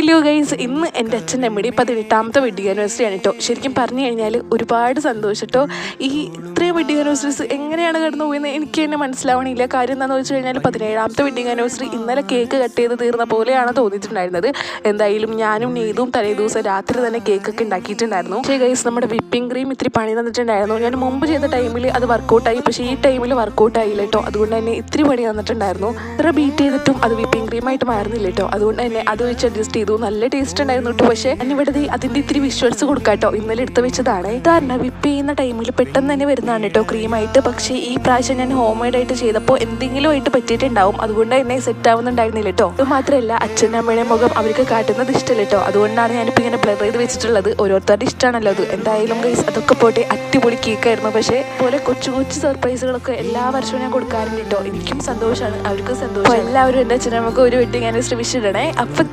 Hello guys, ഇന്ന് എൻ്റെ അച്ഛൻ്റെ അമ്മയുടെ 18ാമത്തെ വെഡിങ് ആനിവേഴ്സറി ആണ് കേട്ടോ. ശരിക്കും പറഞ്ഞു കഴിഞ്ഞാൽ ഒരുപാട് സന്തോഷം കേട്ടോ. ഇത്രയും വെഡിങ് ആനിവേഴ്സറീസ് എങ്ങനെയാണ് കടന്നു പോയെന്ന് എനിക്ക് തന്നെ മനസ്സിലാവണില്ല. കാര്യം എന്താണെന്ന് വെച്ച് കഴിഞ്ഞാൽ 17ാമത്തെ വെഡിങ് ആനിവേഴ്സറി ഇന്നലെ കേക്ക് കട്ട് ചെയ്ത് തീർന്ന പോലെയാണ് തോന്നിയിട്ടുണ്ടായിരുന്നത്. എന്തായാലും ഞാനും നെയ്തും തലേ ദിവസം രാത്രി തന്നെ കേക്കൊക്കെ ഉണ്ടാക്കിയിട്ടുണ്ടായിരുന്നു. പക്ഷേ ഗൈസ്, നമ്മുടെ വിപ്പിംഗ് ക്രീം ഇത്തിരി പണി തന്നിട്ടുണ്ടായിരുന്നു. ഞാൻ മുമ്പ് ചെയ്ത ടൈമിൽ അത് വർക്കൗട്ടായി, പക്ഷേ ഈ ടൈമിൽ വർക്കൗട്ടായില്ല കേട്ടോ. അതുകൊണ്ട് തന്നെ ഇത്തിരി പണി തന്നിട്ടുണ്ടായിരുന്നു. ഇത്ര ബീറ്റ് ചെയ്തിട്ടും അത് വിപ്പിംഗ് ക്രീമായിട്ട് മാറുന്നില്ല കേട്ടോ. അതുകൊണ്ട് തന്നെ അത് വെച്ച് അഡ്ജസ്റ്റ് ചെയ്തു. നല്ല ടേസ്റ്റ് ഉണ്ടായിരുന്നു കേട്ടോ. പക്ഷേ ഇവിടെ അതിൻ്റെ ഇത്തിരി വിഷ്വൽസ് കൊടുക്കാം കേട്ടോ. ഇന്നലെ എടുത്ത് വെച്ചതാണ്. സാധാരണ വിപ്പ് ചെയ്യുന്ന ടൈമിൽ പെട്ടെന്ന് തന്നെ വരുന്നതാണ് കേട്ടോ ക്രീമായിട്ട്. പക്ഷേ ഈ പ്രാവശ്യം ഞാൻ ഹോം മെയ്ഡ് ആയിട്ട് ചെയ്തപ്പോൾ എന്തെങ്കിലും ആയിട്ട് പറ്റിയിട്ടുണ്ടാവും. അതുകൊണ്ട് തന്നെ സെറ്റ് ആവുന്നുണ്ടായിരുന്നില്ല കേട്ടോ. അത് മാത്രമല്ല, അച്ഛൻ്റെ അമ്മയുടെ മുഖം അവർക്ക് കാട്ടുന്നത് ഇഷ്ടമല്ല കേട്ടോ. അതുകൊണ്ടാണ് ഞാനിപ്പോൾ ഇങ്ങനെ ബ്ലർ ചെയ്ത് വെച്ചിട്ടുള്ളത്. ഓരോരുത്തരുടെ ഇഷ്ടമാണല്ലോ അത്. എന്തായാലും ഗൈസ്, അതൊക്കെ പോട്ടെ, അടിപൊളി കേക്കായിരുന്നു. പക്ഷേ പോലെ കൊച്ചു കൊച്ചു സർപ്രൈസുകളൊക്കെ എല്ലാ വർഷവും ഞാൻ കൊടുക്കാറുണ്ട് കേട്ടോ. എനിക്കും സന്തോഷമാണ്, അവർക്കും സന്തോഷം. എല്ലാവരും എൻ്റെ അച്ഛനമ്മക്ക് ഒരു വെഡിങ് ആനിവേഴ്സറി വിഷ് ഇടണേ. അപ്പം